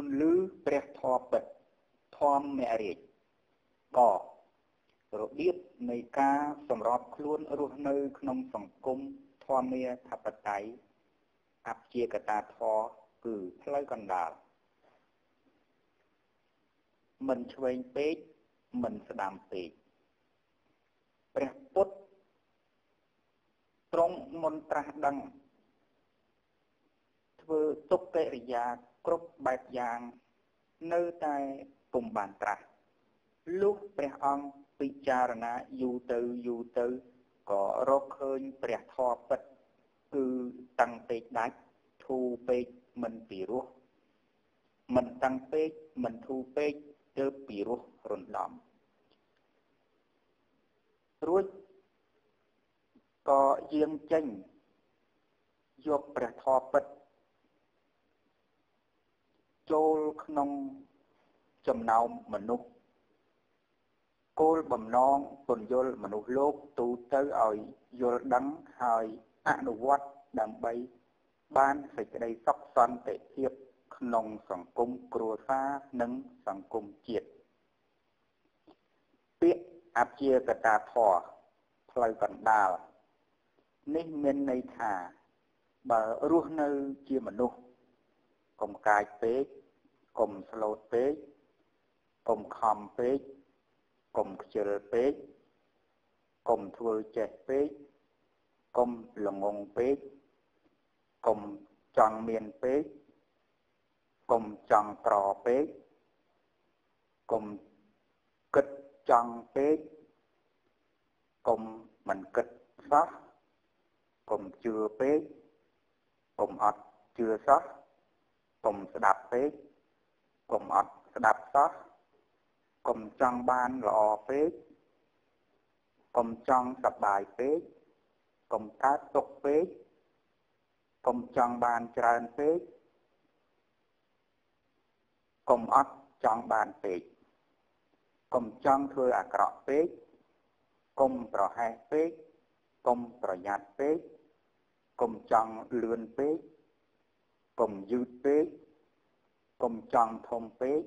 ពន្លឺព្រះធម៌ពិតធម្មរាជករបៀបនៃការសម្របខ្លួនរស់នៅក្នុងសង្គមធម្មាធិបតេយ្យអព្យាកតាធម៌គឺផ្លូវកណ្ដាលមិនឆ្វេងពេកមិនស្ដាំពេកព្រះពុទ្ធទ្រង់មន្តត្រាស់ដឹងធ្វើទុក្កិរិយាគ្រប់បែបយ៉ាងនៅតែពុំបានត្រាស់លុះព្រះអង្គពិចារណាយូរទៅក៏រកឃើញព្រះធម៌ពិតគឺតាំងពេកដាច់ធូរពេកមិនពីរោះមិនតាំងពេកមិនធូរពេកទើបពីរោះរំដំរួចក៏យាងចេញយកព្រះធម៌ពិតចូលក្នុងចំណោមមនុស្សគោលបំណងពន្យល់មនុស្សលោកទូទៅឲ្យយល់ដឹងហើយអនុវត្តដើម្បីបានសេចក្តីសុខសន្តិភាពក្នុងសង្គមគ្រួសារនិងសង្គមជាតិពាក្យអព្យាកតាធម៌ផ្លូវកណ្ដាលនេះមានន័យថាបើរស់នៅជាមនុស្សកុំកាចពេកកុំស្លូតពេកកុំខំពេកកុំខ្ជិលពេកកុំធ្វើចេះពេកកុំល្ងងពេកកុំចង់មានពេកកុំចង់ក្រពេកកុំគិតចង់ពេកកុំមិនគិតសោះកុំជឿពេកកុំអត់ជឿសោះកុំស្ដាប់ពេកកុំអត់ស្ដាប់សោះកុំចង់បានល្អពេកកុំចង់សប្បាយពេកកុំកើតទុក្ខពេកកុំចង់បានច្រើនពេកកុំអត់ចង់បានពេកកុំចង់ធ្វើអាក្រក់ពេកកុំប្រហែសពេកកុំប្រយ័ត្នពេកកុំចង់លឿនពេកកុំយឺតពេកកុំចង់ធំពេក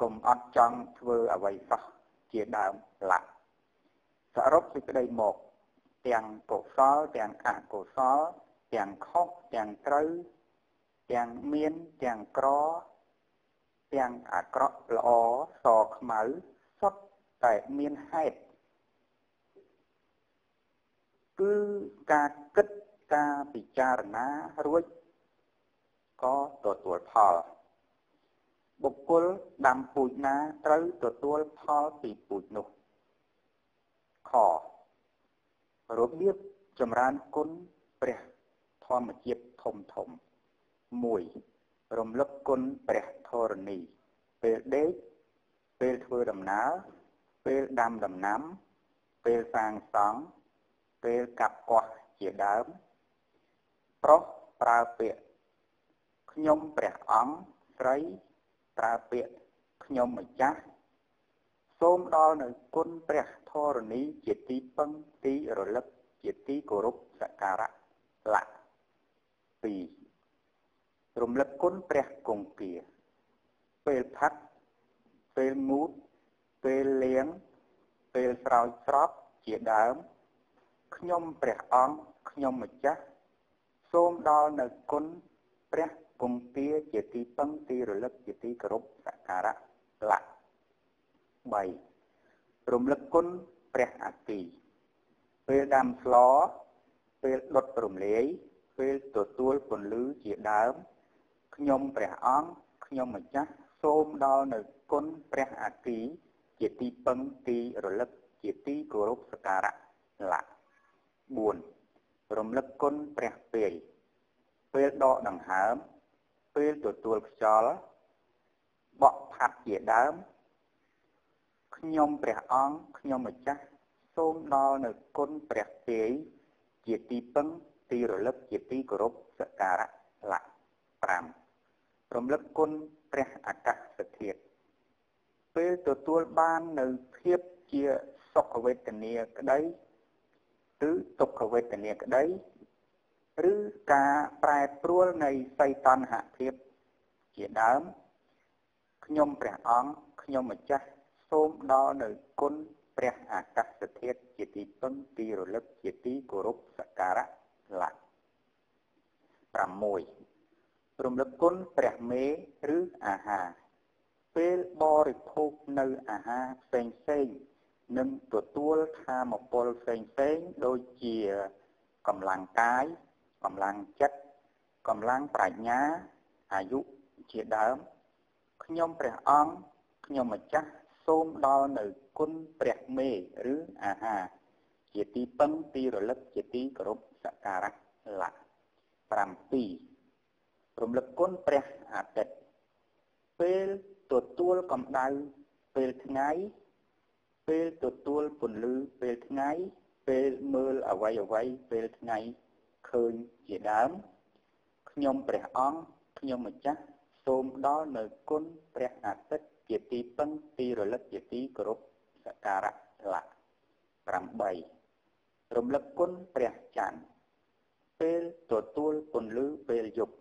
កុំអត់ចង់ធ្វើអ្វីសោះជាដើមឡាក់សរុបសេចក្តីមកទាំងកុសលទាំងអកុសលទាំងខុសទាំងត្រូវទាំងមានទាំងក្រទាំងអាក្រក់ល្អសខ្មៅសុទ្ធតែមានហេតុគឺការគិតការពិចារណារួចក៏ទទួលផលបុគ្គលដាំពូជណាត្រូវទទួលផលពីពូជនោះខរបៀបចម្រើនគុណព្រះធម្មជាតិធំ1រំលឹកគុណព្រះធរណីពេលដេកពេលធ្វើដំណើរពេលដាំដំណាំពេលសាងសង់ពេលកាប់គាស់ជាដើមប្រុសប្រើពាក្យខ្ញុំព្រះអង្គស្រីប្រើពាក្យខ្ញុំម្ចាស់សូមដល់នៅគុណព្រះធរណីជាទីពឹងទីរលឹកជាទីគោរពសក្ការៈលៈ2រំលឹកគុណព្រះគង្គាពេលផឹកពេលងូតពេលលាងពេលស្រោចស្រពជាដើមខ្ញុំព្រះអង្គខ្ញុំម្ចាស់សូមដល់នៅគុណព្រះគង្គាជាទីពឹងទីរលឹកជាទីគោរពសក្ការៈលៈ3រំលឹកគុណព្រះអគិពេលដាំស្លពេលដុតរំលាយពេលទទួលពន្លឺជាដើមខ្ញុំព្រះអង្គខ្ញុំម្ចាស់សូមដល់នៅគុណព្រះអគិជាទីពឹងទីរលឹកជាទីគោរពសក្ការៈលៈ4រំលឹកគុណព្រះពេលពេលដកដង្ហើមពេលទទួលខ្យល់បក់ផាត់ជាដើមខ្ញុំព្រះអង្គខ្ញុំម្ចាស់សូមដល់នៅគុណព្រះពេយជាទីពឹងទីរលឹកជាទីគោរពសក្ការៈលៈ5រំលឹកគុណព្រះអាកាសធាតុពេលទទួលបាននៅភាពជាសុខវេទនាក្តីឬទុក្ខវេទនាក្តីឬការប្រែប្រួលនៃសីតុណ្ហភាព ជាដើមខ្ញុំព្រះអង្គខ្ញុំម្ចាស់សូមដល់នៅគុណព្រះអាកាសធាតុជាទីពឹងទីរលឹកជាទីគោរពសក្ការៈលៈ 6. រំលឹកគុណព្រះមេឬអាហារពេលបរិភោគនៅអាហារផ្សេងៗនឹងទទួលថាមពលផ្សេងៗដូចជាកម្លាំងកាយកម្លាំងចិត្តកម្លាំងប្រាជ្ញាអាយុជាដើមខ្ញុំព្រះអង្គខ្ញុំម្ចាស់សូមដល់នៅគុណព្រះមេឬអាហារជាទីពឹងទីរលឹកជាទីគោរពសក្ការៈលៈ 7. រំលឹកគុណព្រះអាទិត្យពេលទទួលកម្ដៅពេលថ្ងៃពេលទទួលពន្លឺពេលថ្ងៃពេលមើលអ្វីពេលថ្ងៃឃើញជាដើមខ្ញុំព្រះអង្គខ្ញុំម្ចាស់សូមដល់នៅគុណព្រះអាទិត្យជាទីពឹងទីរលឹកជាទីគោរពសក្ការៈលៈ 8. រំលឹកគុណព្រះច័ន្ទពេលទទួលពន្លឺពេលយប់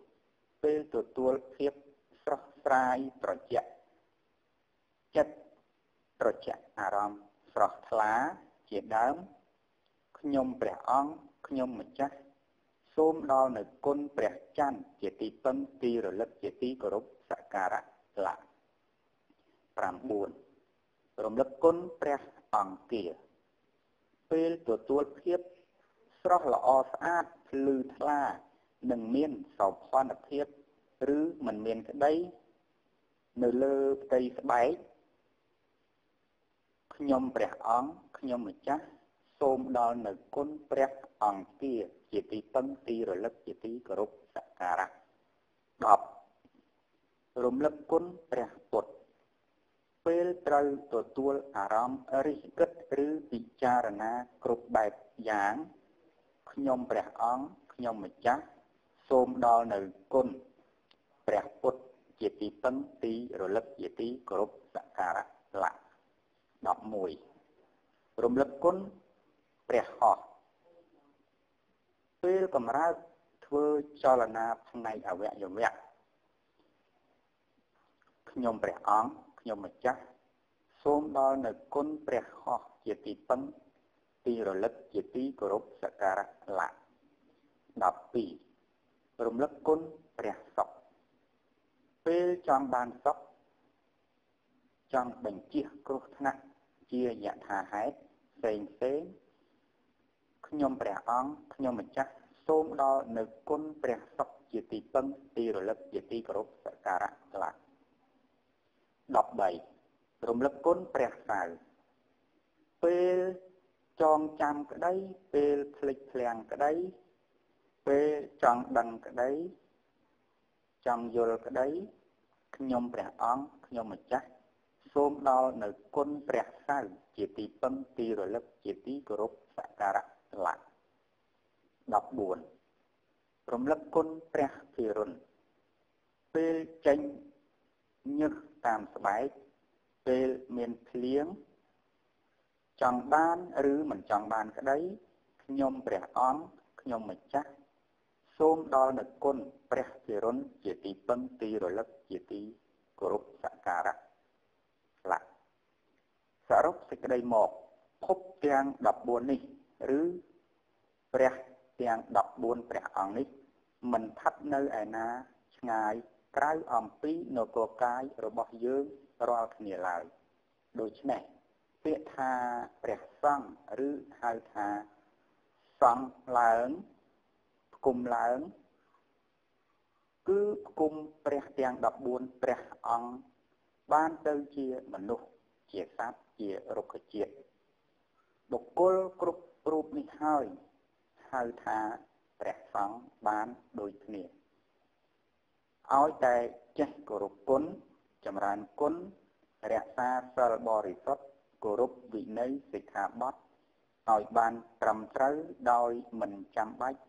ពេលទទួលភាពស្រស់ស្រាយត្រជាក់ចិត្តត្រជាក់អារម្មណ៍ស្រស់ថ្លាជាដើមខ្ញុំព្រះអង្គខ្ញុំម្ចាស់សូមដល់នៅគុណព្រះច័ន្ទជាទីពឹងទីរលឹកជាទីគោរពសក្ការៈលៈ 9. រំលឹកគុណព្រះអង្គាពេលទទួលភាពស្រស់ល្អស្អាតភ្លឺថ្លានិងមានសោភ័ណភាពឬមិនមានក្តីនៅលើផ្ទៃស្បែកខ្ញុំព្រះអង្គខ្ញុំម្ចាស់សូមដល់នៅគុណព្រះអង្គាជាទីពឹងទីរលឹកជាទីគោរពសក្ការៈ 10. រំលឹកគុណព្រះពុទ្ធពេលត្រូវទទួលអារម្មណ៍រិះគិតឬពិចារណាគ្រប់បែបយ៉ាងខ្ញុំព្រះអង្គខ្ញុំម្ចាស់សូមដល់នៅគុណព្រះពុទ្ធជាទីពឹងទីរលឹកជាទីគោរពសក្ការៈលៈ 11. រំលឹកគុណព្រះហស្ថពេលកម្រើកធ្វើចលនាផ្នែកអវយវៈខ្ញុំព្រះអង្គខ្ញុំម្ចាស់សូមដល់នៅគុណព្រះហស្ថជាទីពឹងទីរលឹកជាទីគោរពសក្ការៈលៈ 12. រំលឹកគុណព្រះសុខពេលចង់បានសុខចង់បញ្ជៀសគ្រោះថ្នាក់ជាយថាហេតុផ្សេងខ្ញុំព្រះអង្គខ្ញុំម្ចាស់សូមដល់នៅគុណព្រះសុខជាទីពឹងទីរលឹកជាទីគោរពសក្ការៈលៈ 13. រំលឹកគុណព្រះសៅរ៍ពេលចងចាំក្តីពេលភ្លេចភ្លាំងក្តីពេលចង់ដឹងក្តីចង់យល់ក្តីខ្ញុំព្រះអង្គខ្ញុំម្ចាស់សូមដល់នៅគុណព្រះសៅរ៍ជាទីពឹងទីរលឹកជាទីគោរពសក្ការៈលៈ 14. រំលឹកគុណព្រះភិរុណពេលចេញញើសតាមស្បែកពេលមានភ្លៀងចង់បានឬមិនចង់បានក្តីខ្ញុំព្រះអង្គខ្ញុំម្ចាស់សូមដល់នៅគុណព្រះភិរុណជាទីពឹងទីរលឹកជាទីគោរពសក្ការៈលៈ សរុបសេចក្តីមកភពទាំង14នេះឬព្រះទាំង14ព្រះអង្គនេះមិនស្ថិតនៅឯណាឆ្ងាយក្រៅអំពីនគរកាយរបស់យើងរាល់គ្នាឡើយដូច្នេះពាក្យថាព្រះសង្ឃឬហៅថាសង្ឃឡើងផ្គុំឡើងគឺផ្គុំព្រះទាំង14ព្រះអង្គបានទៅជាមនុស្សជាសត្វជារុក្ខជាតិបុគ្គលគ្រប់រូបនេះហើយហៅថាព្រះសង្ឃបានដូចគ្នាឲ្យតែចេះគោរពគុណចម្រើនគុណរក្សាសិលបរិសុទ្ធគោរពវិន័យសិក្ខាបទឲ្យបានត្រឹមត្រូវដោយមិនចាំបាច់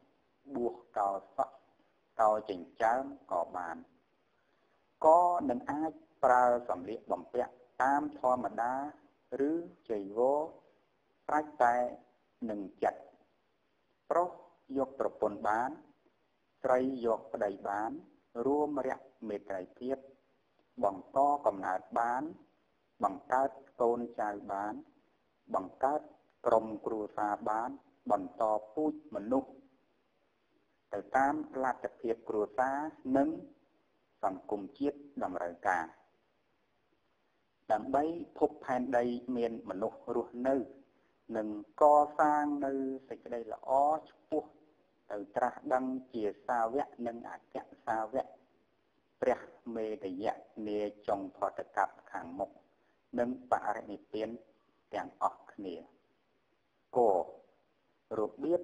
បួសកោសក់កោចិញ្ចើមក៏បានក៏នឹងអាចប្រើសម្លៀកបំពាក់តាមធម្មតាឬចីវរស្រេចតែនឹងចិត្តប្រុសយកប្រពន្ធបានស្រីយកប្តីបាន រួមរយៈមេត្រីភាពបន្តកំណើតបានបង្កើតកូនចៅបានបង្កើតក្រុមគ្រួសារបានបន្តពូជមនុស្សទៅតាមលទ្ធភាពគ្រួសារនិងសង្គមជាតិតម្រូវការដើម្បីភពផែនដីមានមនុស្សរស់នៅនិងកសាងនៅសេចក្តីល្អឆ្ពោះទៅត្រាស់ដឹងជាសាវកនិងអគ្គសាវកព្រះមេតយៈនាចុងផតកັບខាងមុខនិងបរិនិព្វានទាំងអស់គ្នាករបៀប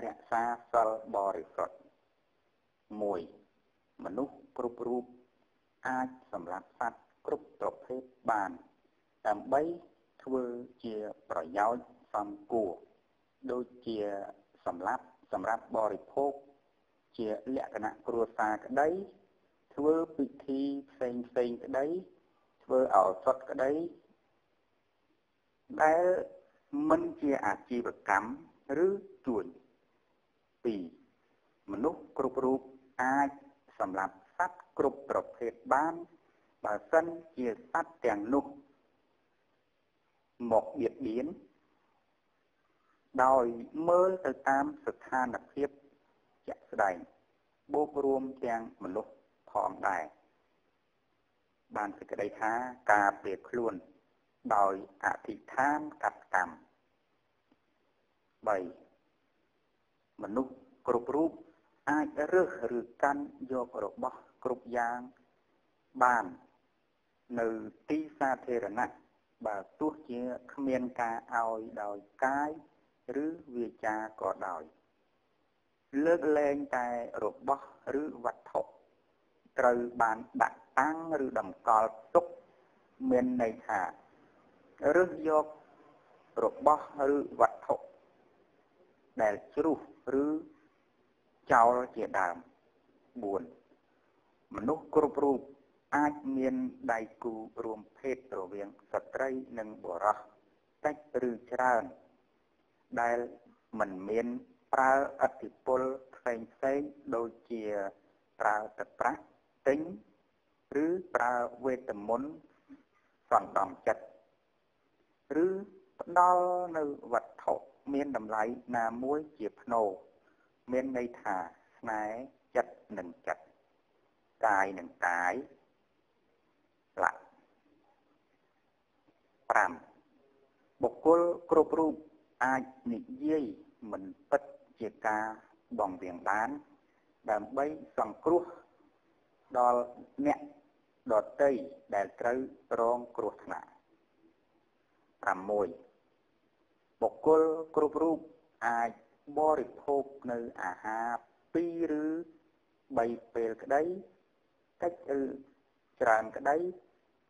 រក្សាសិលបរិសុទ្ធ 1. មនុស្សគ្រប់រូបអាចសម្លាប់សត្វគ្រប់ប្រភេទបានដើម្បីធ្វើជាប្រយោជន៍សំគួរដូចជាសម្រាប់បរិភោគជាលក្ខណៈគ្រួសារក្តីធ្វើពិធីផ្សេងក្តីធ្វើឱសថក្តីដែលមិនជាអាជីវកម្មឬជួញ 2. មនុស្សគ្រប់រូបអាចសម្លាប់សត្វគ្រប់ប្រភេទបានបើសិនជាសត្វទាំងនោះមកបៀតបៀនដោយមើលទៅតាមស្ថានភាពជាក់ស្ដែងបូករួមទាំងមនុស្សផងដែរបានសេចក្តីថាការពារខ្លួនដោយអធិដ្ឋានកាត់កម្ម 3. មនុស្សគ្រប់រូបអាចរើសឬកាន់យករបស់គ្រប់យ៉ាងបាននៅទីសាធារណៈបើទោះជាគ្មានការឲ្យដោយកាយឬវាចាក៏ដោយលើកលែងតែរបស់ឬវត្ថុត្រូវបានដាក់តាំងឬតម្កល់ទុកមានន័យថារើសយករបស់ឬវត្ថុដែលជ្រុះឬចោលជាដើម 4. មនុស្សគ្រប់រូបអាចមានដៃគូរួមភេទរវាងស្ត្រីនិងបុរសតិចឬច្រើនដែលមិនមានប្រើឥទ្ធិពលផ្សេងដូចជាប្រើទឹកប្រាក់ទិញឬប្រើវេទមន្តសន្តំចិត្តឬផ្ដល់នៅវត្ថុមានតម្លៃណាមួយជាភ្នូរមានន័យថាស្នេហ៍ចិត្តនឹងចិត្តកាយនឹងកាយឡាក់ 5. បុគ្គលគ្រប់រូបអាចនិយាយមិនពិតជាការបង្រៀងបានដើម្បីសង្គ្រោះដល់អ្នកដទៃដែលត្រូវរងគ្រោះថ្នាក់ 6. បុគ្គលគ្រប់រូបអាចបរិភោគនៅអាហារ2ឬ3ពេលក្តីតិចឬច្រើនក្តី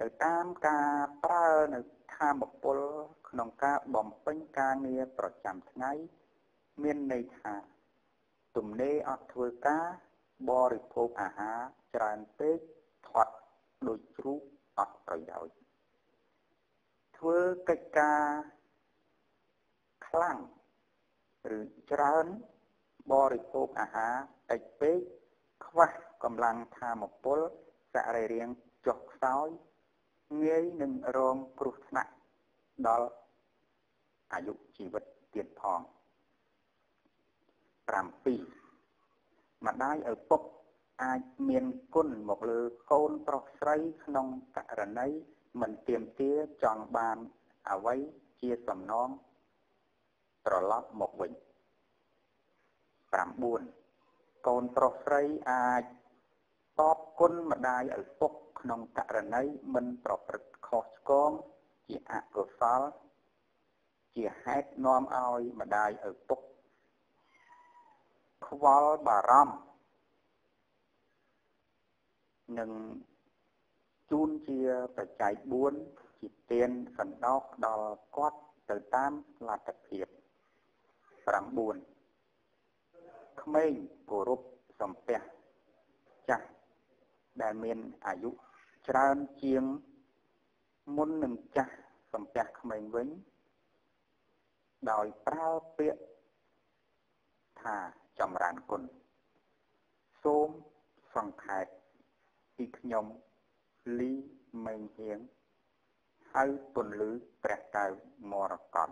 ទៅតាមការប្រើនៅថាមពលក្នុងការបំពេញការងារប្រចាំថ្ងៃមានន័យថាទំនេរអត់ធ្វើការបរិភោគអាហារច្រើនពេកធាត់ដូចជ្រូកអត់ប្រយោជន៍ធ្វើកិច្ចការខ្លាំងឬច្រើនបរិភោគអាហារតិចពេកខ្វះកម្លាំងថាមពលសរីរាង្គចុះខ្សោយងាយនឹងរងគ្រោះថ្នាក់ដល់អាយុជីវិតទៀតផង 7. ម្ដាយឪពុកអាចមានគុណមកលើកូនប្រុសស្រីក្នុងករណីមិនទាមទារចង់បានអ្វីជាសំណងត្រឡប់មកវិញ 9. កូនប្រុសស្រីអាចតបគុណម្ដាយឪពុកក្នុងករណីមិនប្រព្រឹត្តខុសឆ្គងជាអកុសលជាហេតុនាំឲ្យម្ដាយឪពុកខ្វល់បារម្ភនិងជូនជាបច្ច័យ4ជាទានសន្តោសដល់គាត់ទៅតាមលទ្ធភាព 9. ក្មេងគោរពសំពះចាស់ដែលមានអាយុច្រើនជាងមុននឹងចាស់សំពះក្មេងវិញដោយប្រើពាក្យថាចម្រើនគុណសូមស សង្ខេបពីខ្ញុំលីមេងហៀងហៅពន្លឺព្រះកៅមរកត